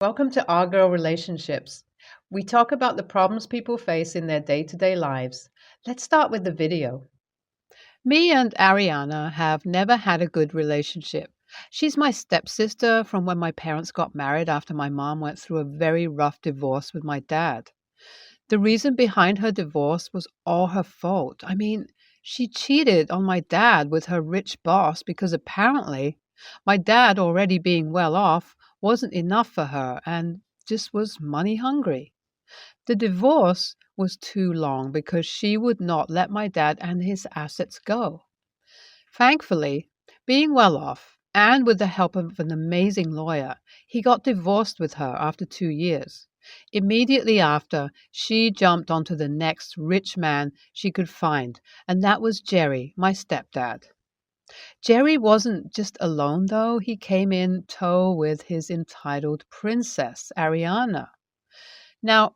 Welcome to Our Girl Relationships. We talk about the problems people face in their day to day lives. Let's start with the video. Me and Ariana have never had a good relationship. She's my stepsister from when my parents got married after my mom went through a very rough divorce with my dad. The reason behind her divorce was all her fault. She cheated on my dad with her rich boss because apparently my dad, already being well off, wasn't enough for her and just was money hungry. The divorce was too long because she would not let my dad and his assets go. Thankfully, being well off and with the help of an amazing lawyer, he got divorced with her after 2 years. Immediately after, she jumped onto the next rich man she could find, and that was Jerry, my stepdad. Jerry wasn't just alone, though. He came in tow with his entitled princess, Ariana. Now,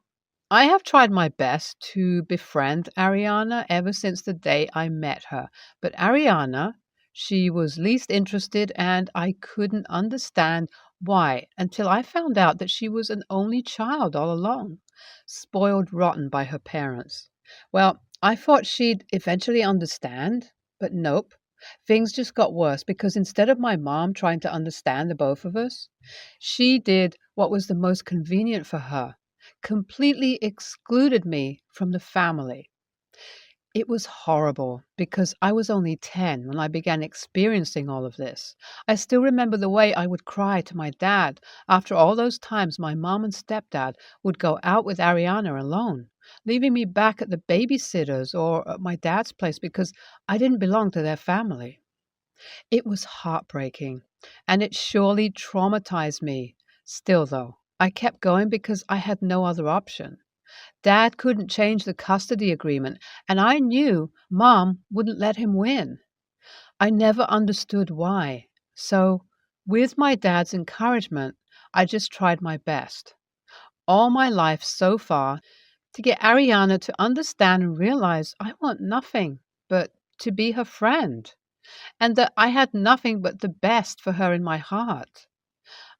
I have tried my best to befriend Ariana ever since the day I met her, but Ariana, she was least interested, and I couldn't understand why until I found out that she was an only child all along, spoiled rotten by her parents. Well, I thought she'd eventually understand, but nope. Things just got worse because instead of my mom trying to understand the both of us, she did what was the most convenient for her, completely excluded me from the family. It was horrible because I was only 10 when I began experiencing all of this. I still remember the way I would cry to my dad after all those times my mom and stepdad would go out with Ariana alone, leaving me back at the babysitter's or at my dad's place because I didn't belong to their family. It was heartbreaking, and it surely traumatized me. Still, though, I kept going because I had no other option. Dad couldn't change the custody agreement, and I knew Mom wouldn't let him win. I never understood why. So, with my dad's encouragement, I just tried my best. All my life so far to get Ariana to understand and realize I want nothing but to be her friend, and that I had nothing but the best for her in my heart.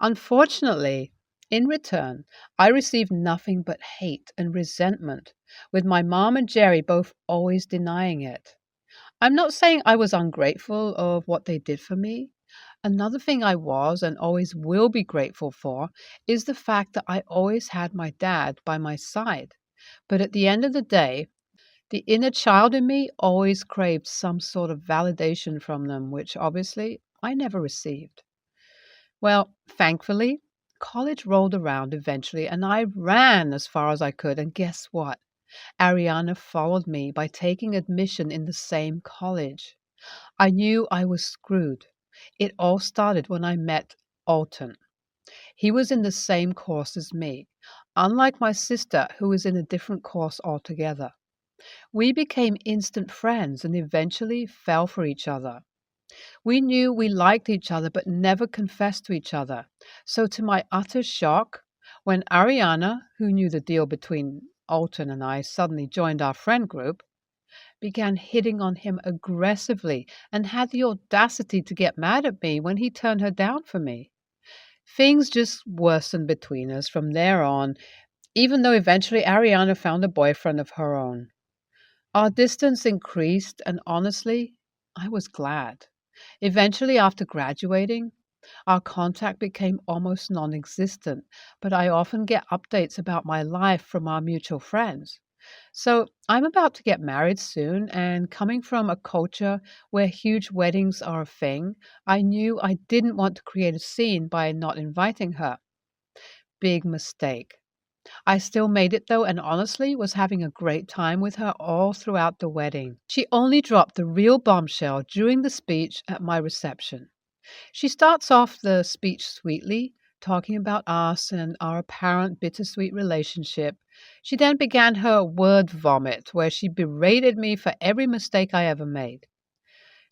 Unfortunately, in return, I received nothing but hate and resentment, with my mom and Jerry both always denying it. I'm not saying I was ungrateful of what they did for me. Another thing I was and always will be grateful for is the fact that I always had my dad by my side. But at the end of the day, the inner child in me always craved some sort of validation from them, which obviously I never received. Well, thankfully, college rolled around eventually, and I ran as far as I could. And guess what? Ariana followed me by taking admission in the same college. I knew I was screwed. It all started when I met Alton. He was in the same course as me, unlike my sister, who was in a different course altogether. We became instant friends and eventually fell for each other. We knew we liked each other but never confessed to each other. So, to my utter shock, when Ariana, who knew the deal between Alton and I, suddenly joined our friend group, began hitting on him aggressively and had the audacity to get mad at me when he turned her down for me. Things just worsened between us from there on, even though eventually Ariana found a boyfriend of her own. Our distance increased, and honestly, I was glad. Eventually, after graduating, our contact became almost non existent, but I often get updates about my life from our mutual friends. So, I'm about to get married soon, and coming from a culture where huge weddings are a thing, I knew I didn't want to create a scene by not inviting her. Big mistake. I still made it though, and honestly was having a great time with her all throughout the wedding. She only dropped the real bombshell during the speech at my reception. She starts off the speech sweetly, talking about us and our apparent bittersweet relationship. She then began her word vomit, where she berated me for every mistake I ever made.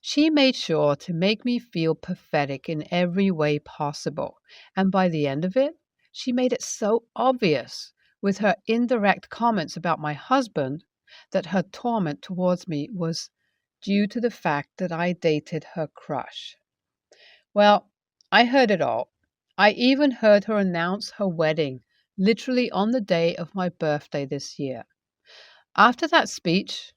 She made sure to make me feel pathetic in every way possible, and by the end of it, she made it so obvious with her indirect comments about my husband that her torment towards me was due to the fact that I dated her crush. Well, I heard it all. I even heard her announce her wedding, literally on the day of my birthday this year. After that speech,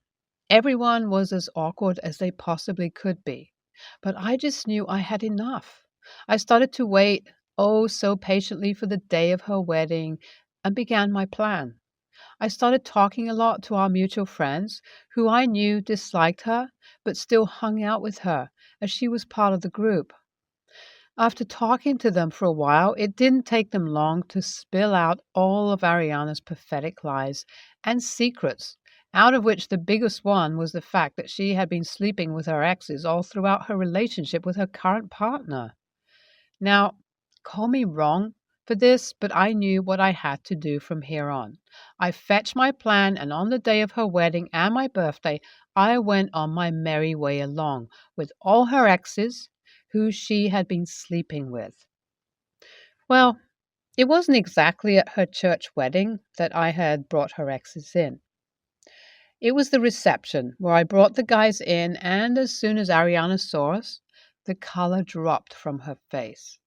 everyone was as awkward as they possibly could be. But I just knew I had enough. I started to wait, oh, so patiently for the day of her wedding and began my plan. I started talking a lot to our mutual friends who I knew disliked her but still hung out with her as she was part of the group. After talking to them for a while, it didn't take them long to spill out all of Ariana's pathetic lies and secrets, out of which the biggest one was the fact that she had been sleeping with her exes all throughout her relationship with her current partner. Now, call me wrong for this, but I knew what I had to do from here on. I fetched my plan, and on the day of her wedding and my birthday, I went on my merry way along with all her exes who she had been sleeping with. Well, it wasn't exactly at her church wedding that I had brought her exes in. It was the reception where I brought the guys in, and as soon as Ariana saw us, the color dropped from her face.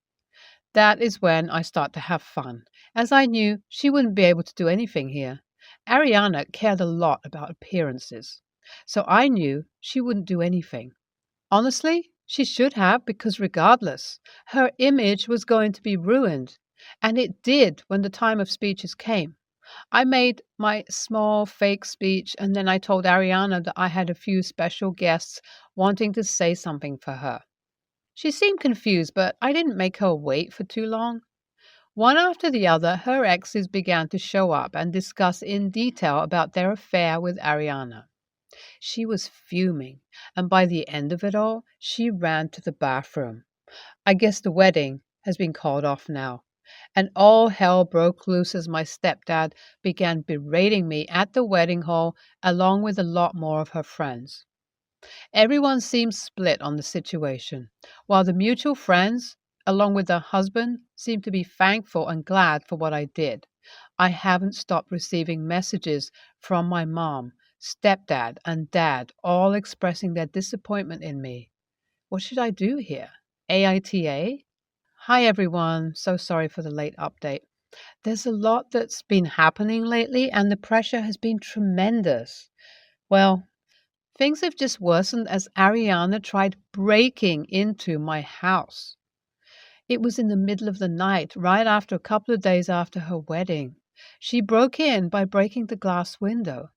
That is when I start to have fun, as I knew she wouldn't be able to do anything here. Ariana cared a lot about appearances, so I knew she wouldn't do anything. Honestly, she should have, because regardless, her image was going to be ruined. And it did when the time of speeches came. I made my small fake speech, and then I told Ariana that I had a few special guests wanting to say something for her. She seemed confused, but I didn't make her wait for too long. One after the other, her exes began to show up and discuss in detail about their affair with Ariana. She was fuming, and by the end of it all, she ran to the bathroom. I guess the wedding has been called off now. And all hell broke loose as my stepdad began berating me at the wedding hall, along with a lot more of her friends. Everyone seemed split on the situation, while the mutual friends, along with her husband, seemed to be thankful and glad for what I did. I haven't stopped receiving messages from my mom, stepdad, and dad, all expressing their disappointment in me. What should I do here? AITA? Hi everyone, so sorry for the late update. There's a lot that's been happening lately, and the pressure has been tremendous. Well, things have just worsened as Ariana tried breaking into my house. It was in the middle of the night, right after a couple of days after her wedding. She broke in by breaking the glass window.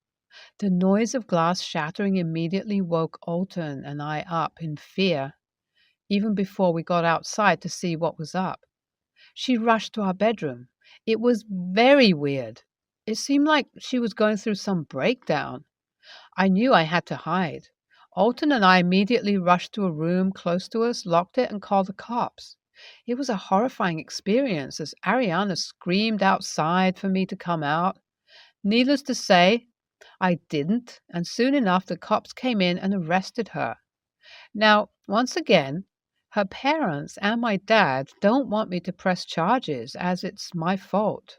The noise of glass shattering immediately woke Alton and I up in fear, even before we got outside to see what was up. She rushed to our bedroom. It was very weird. It seemed like she was going through some breakdown. I knew I had to hide. Alton and I immediately rushed to a room close to us, locked it, and called the cops. It was a horrifying experience as Ariana screamed outside for me to come out. Needless to say, I didn't, and soon enough the cops came in and arrested her. Now, once again, her parents and my dad don't want me to press charges as it's my fault.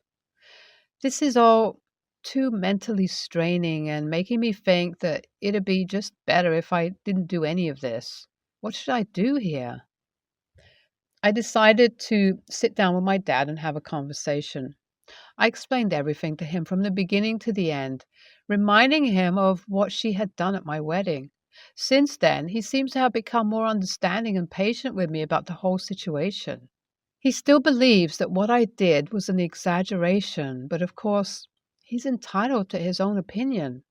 This is all too mentally straining and making me think that it'd be just better if I didn't do any of this. What should I do here? I decided to sit down with my dad and have a conversation. I explained everything to him from the beginning to the end, reminding him of what she had done at my wedding. Since then, he seems to have become more understanding and patient with me about the whole situation. He still believes that what I did was an exaggeration, but of course, he's entitled to his own opinion.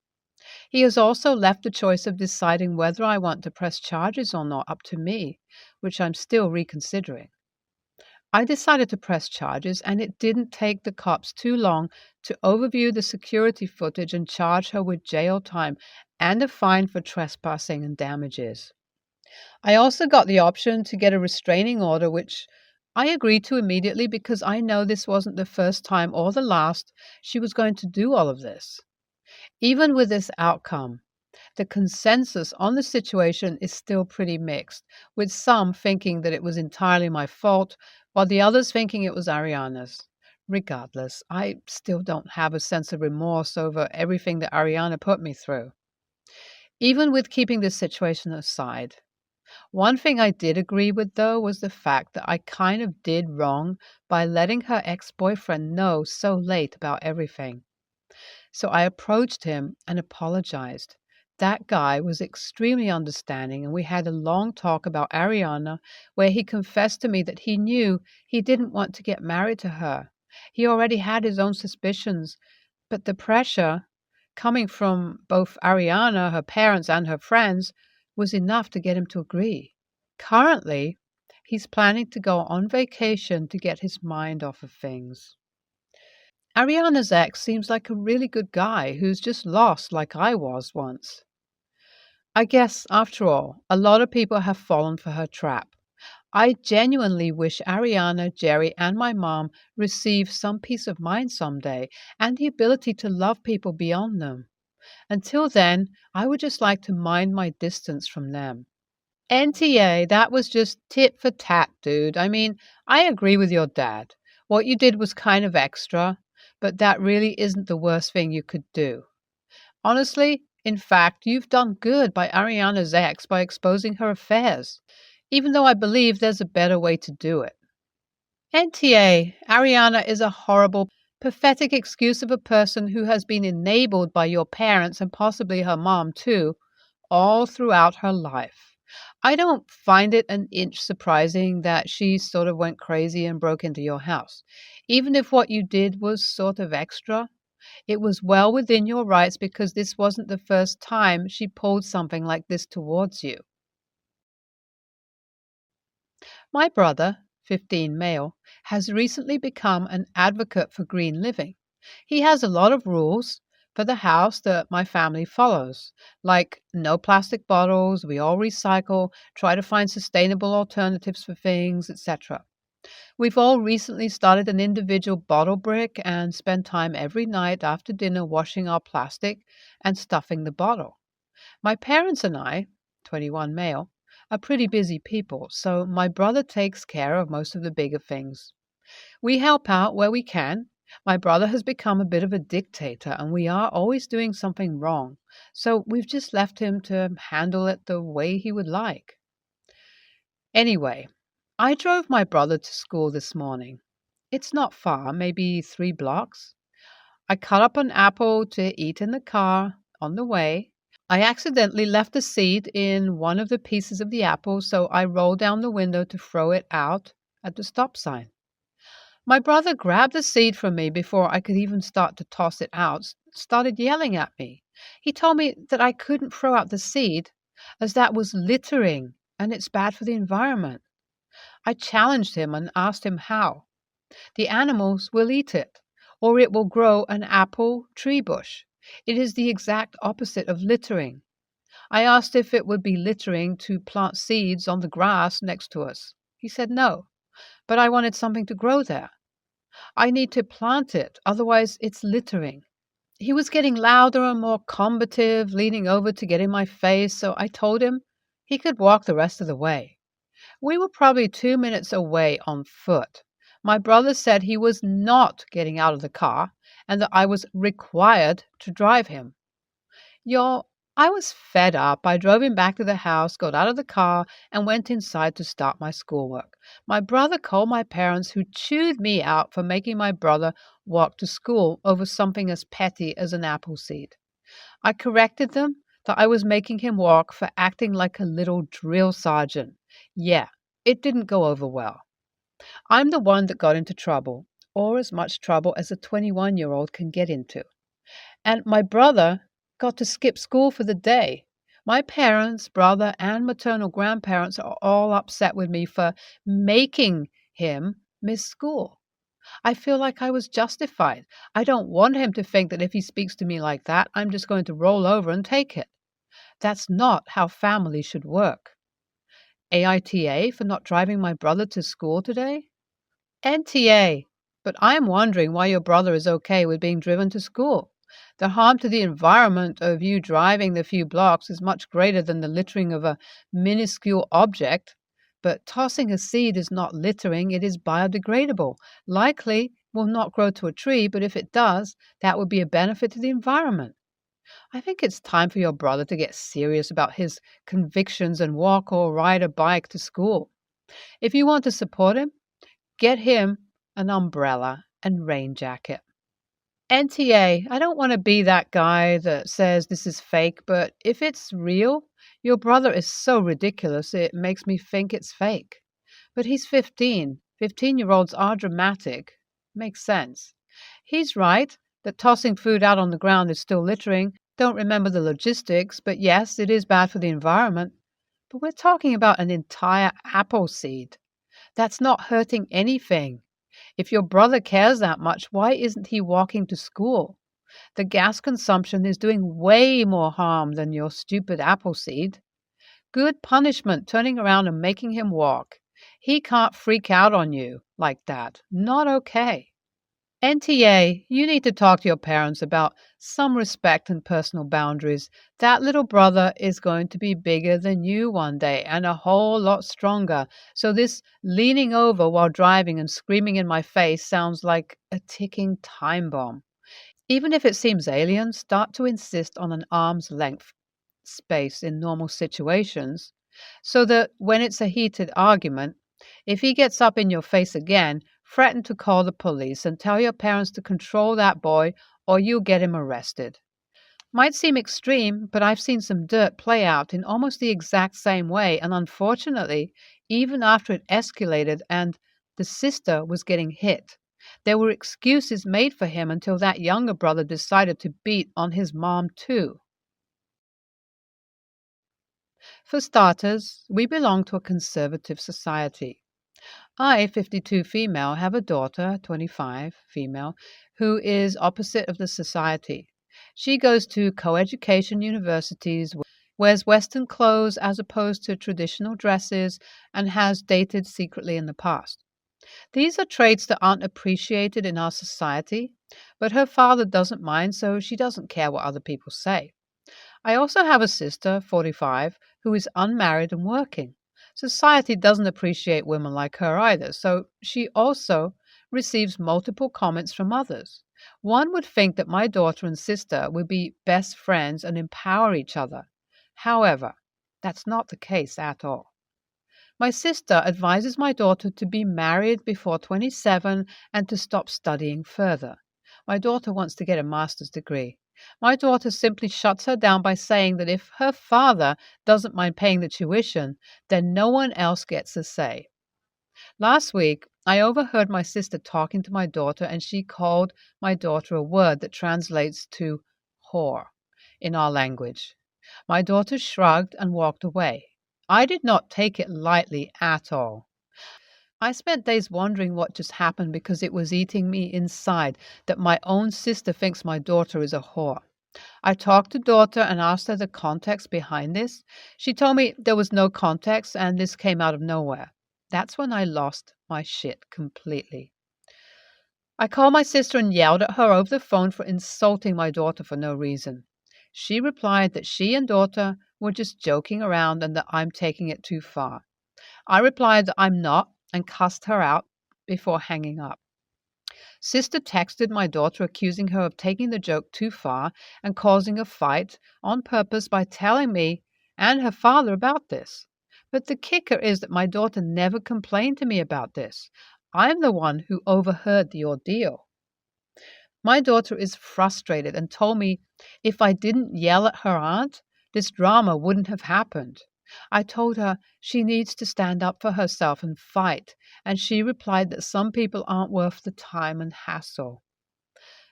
He has also left the choice of deciding whether I want to press charges or not up to me, which I'm still reconsidering. I decided to press charges, and it didn't take the cops too long to overview the security footage and charge her with jail time and a fine for trespassing and damages. I also got the option to get a restraining order, which I agreed to immediately because I know this wasn't the first time or the last she was going to do all of this. Even with this outcome, the consensus on the situation is still pretty mixed, with some thinking that it was entirely my fault, while the others thinking it was Ariana's. Regardless, I still don't have a sense of remorse over everything that Ariana put me through. Even with keeping this situation aside, One thing I did agree with, though, was the fact that I kind of did wrong by letting her ex-boyfriend know so late about everything. So I approached him and apologized. That guy was extremely understanding, and we had a long talk about Ariana, where he confessed to me that he knew he didn't want to get married to her. He already had his own suspicions, but the pressure coming from both Ariana, her parents, and her friends was enough to get him to agree. Currently, he's planning to go on vacation to get his mind off of things. Ariana's ex seems like a really good guy who's just lost like I was once. I guess, after all, a lot of people have fallen for her trap. I genuinely wish Ariana, Jerry, and my mom receive some peace of mind someday and the ability to love people beyond them. Until then, I would just like to mind my distance from them. NTA, that was just tit for tat, dude. I mean, I agree with your dad. What you did was kind of extra, but that really isn't the worst thing you could do. Honestly, in fact, you've done good by Ariana's ex by exposing her affairs, even though I believe there's a better way to do it. NTA, Ariana is a horrible, pathetic excuse of a person who has been enabled by your parents and possibly her mom too, all throughout her life. I don't find it an inch surprising that she sort of went crazy and broke into your house. Even if what you did was sort of extra, it was well within your rights because this wasn't the first time she pulled something like this towards you. My brother, 15 male, has recently become an advocate for green living. He has a lot of rules for the house that my family follows, like no plastic bottles, we all recycle, try to find sustainable alternatives for things, etc. We've all recently started an individual bottle brick and spend time every night after dinner washing our plastic and stuffing the bottle. My parents and I, 21 male, are pretty busy people, so my brother takes care of most of the bigger things. We help out where we can. My brother has become a bit of a dictator, and we are always doing something wrong, so we've just left him to handle it the way he would like. Anyway, I drove my brother to school this morning. It's not far, maybe 3 blocks. I cut up an apple to eat in the car on the way. I accidentally left a seed in one of the pieces of the apple, so I rolled down the window to throw it out at the stop sign. My brother grabbed the seed from me before I could even start to toss it out, started yelling at me. He told me that I couldn't throw out the seed as that was littering and it's bad for the environment. I challenged him and asked him how. The animals will eat it, or it will grow an apple tree bush. It is the exact opposite of littering. I asked if it would be littering to plant seeds on the grass next to us. He said no, but I wanted something to grow there. I need to plant it, otherwise it's littering. He was getting louder and more combative, leaning over to get in my face, so I told him he could walk the rest of the way. We were probably 2 minutes away on foot. My brother said he was not getting out of the car and that I was required to drive him. Y'all, I was fed up. I drove him back to the house, got out of the car, and went inside to start my schoolwork. My brother called my parents, who chewed me out for making my brother walk to school over something as petty as an apple seed. I corrected them that I was making him walk for acting like a little drill sergeant. Yeah, it didn't go over well. I'm the one that got into trouble, or as much trouble as a 21-year-old can get into. And my brother got to skip school for the day. My parents, brother, and maternal grandparents are all upset with me for making him miss school. I feel like I was justified. I don't want him to think that if he speaks to me like that, I'm just going to roll over and take it. That's not how family should work. AITA for not driving my brother to school today? NTA, but I am wondering why your brother is okay with being driven to school. The harm to the environment of you driving the few blocks is much greater than the littering of a minuscule object. But tossing a seed is not littering, it is biodegradable. Likely will not grow to a tree, but if it does, that would be a benefit to the environment. I think it's time for your brother to get serious about his convictions and walk or ride a bike to school. If you want to support him, get him an umbrella and rain jacket. NTA, I don't want to be that guy that says this is fake, but if it's real, your brother is so ridiculous it makes me think it's fake. But he's 15. 15-year-olds are dramatic. Makes sense. He's right that tossing food out on the ground is still littering. Don't remember the logistics, but yes, it is bad for the environment. But we're talking about an entire apple seed. That's not hurting anything. If your brother cares that much, why isn't he walking to school? The gas consumption is doing way more harm than your stupid apple seed. Good punishment, turning around and making him walk. He can't freak out on you like that. Not okay. NTA, you need to talk to your parents about some respect and personal boundaries. That little brother is going to be bigger than you one day and a whole lot stronger. So this leaning over while driving and screaming in my face sounds like a ticking time bomb. Even if it seems alien, start to insist on an arm's length space in normal situations so that when it's a heated argument, if he gets up in your face again, threaten to call the police and tell your parents to control that boy or you'll get him arrested. Might seem extreme, but I've seen some dirt play out in almost the exact same way, and unfortunately, even after it escalated and the sister was getting hit, there were excuses made for him until that younger brother decided to beat on his mom too. For starters, we belong to a conservative society. I, 52 female, have a daughter, 25 female, who is opposite of the society. She goes to coeducation universities, wears Western clothes as opposed to traditional dresses, and has dated secretly in the past. These are traits that aren't appreciated in our society, but her father doesn't mind, so she doesn't care what other people say. I also have a sister, 45, who is unmarried and working. Society doesn't appreciate women like her either, so she also receives multiple comments from others. One would think that my daughter and sister would be best friends and empower each other. However, that's not the case at all. My sister advises my daughter to be married before 27 and to stop studying further. My daughter wants to get a master's degree. My daughter simply shuts her down by saying that if her father doesn't mind paying the tuition, then no one else gets a say. Last week, I overheard my sister talking to my daughter, and she called my daughter a word that translates to whore in our language. My daughter shrugged and walked away. I did not take it lightly at all. I spent days wondering what just happened because it was eating me inside that my own sister thinks my daughter is a whore. I talked to daughter and asked her the context behind this. She told me there was no context and this came out of nowhere. That's when I lost my shit completely. I called my sister and yelled at her over the phone for insulting my daughter for no reason. She replied that she and daughter were just joking around and that I'm taking it too far. I replied that I'm not and cussed her out before hanging up. Sister texted my daughter accusing her of taking the joke too far and causing a fight on purpose by telling me and her father about this. But the kicker is that my daughter never complained to me about this. I'm the one who overheard the ordeal. My daughter is frustrated and told me if I didn't yell at her aunt, this drama wouldn't have happened. I told her she needs to stand up for herself and fight, and she replied that some people aren't worth the time and hassle.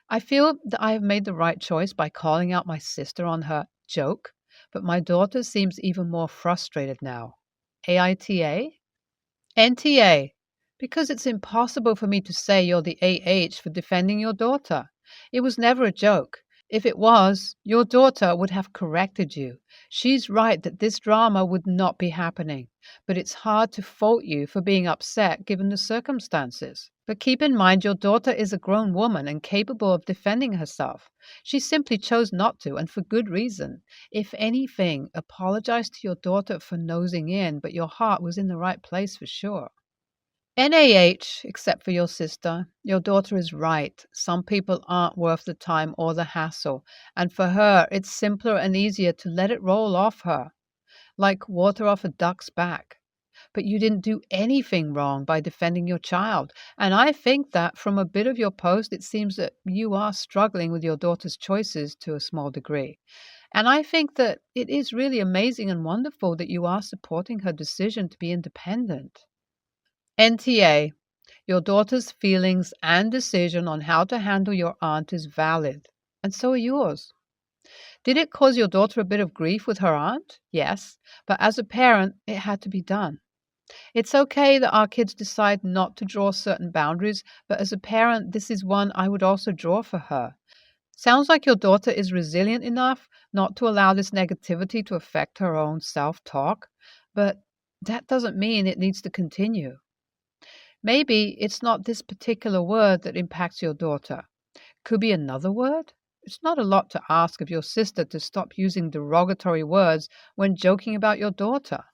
I feel that I have made the right choice by calling out my sister on her joke, but my daughter seems even more frustrated now. AITA? NTA, because it's impossible for me to say you're the AH for defending your daughter. It was never a joke. If it was, your daughter would have corrected you. She's right that this drama would not be happening, but it's hard to fault you for being upset given the circumstances. But keep in mind your daughter is a grown woman and capable of defending herself. She simply chose not to, and for good reason. If anything, apologize to your daughter for nosing in, but your heart was in the right place for sure. NAH, except for your sister, your daughter is right. Some people aren't worth the time or the hassle, and for her, it's simpler and easier to let it roll off her, like water off a duck's back. But you didn't do anything wrong by defending your child, and I think that from a bit of your post, it seems that you are struggling with your daughter's choices to a small degree. And I think that it is really amazing and wonderful that you are supporting her decision to be independent. NTA, your daughter's feelings and decision on how to handle your aunt is valid, and so are yours. Did it cause your daughter a bit of grief with her aunt? Yes, but as a parent, it had to be done. It's okay that our kids decide not to draw certain boundaries, but as a parent, this is one I would also draw for her. Sounds like your daughter is resilient enough not to allow this negativity to affect her own self talk, but that doesn't mean it needs to continue. Maybe it's not this particular word that impacts your daughter. Could be another word. It's not a lot to ask of your sister to stop using derogatory words when joking about your daughter.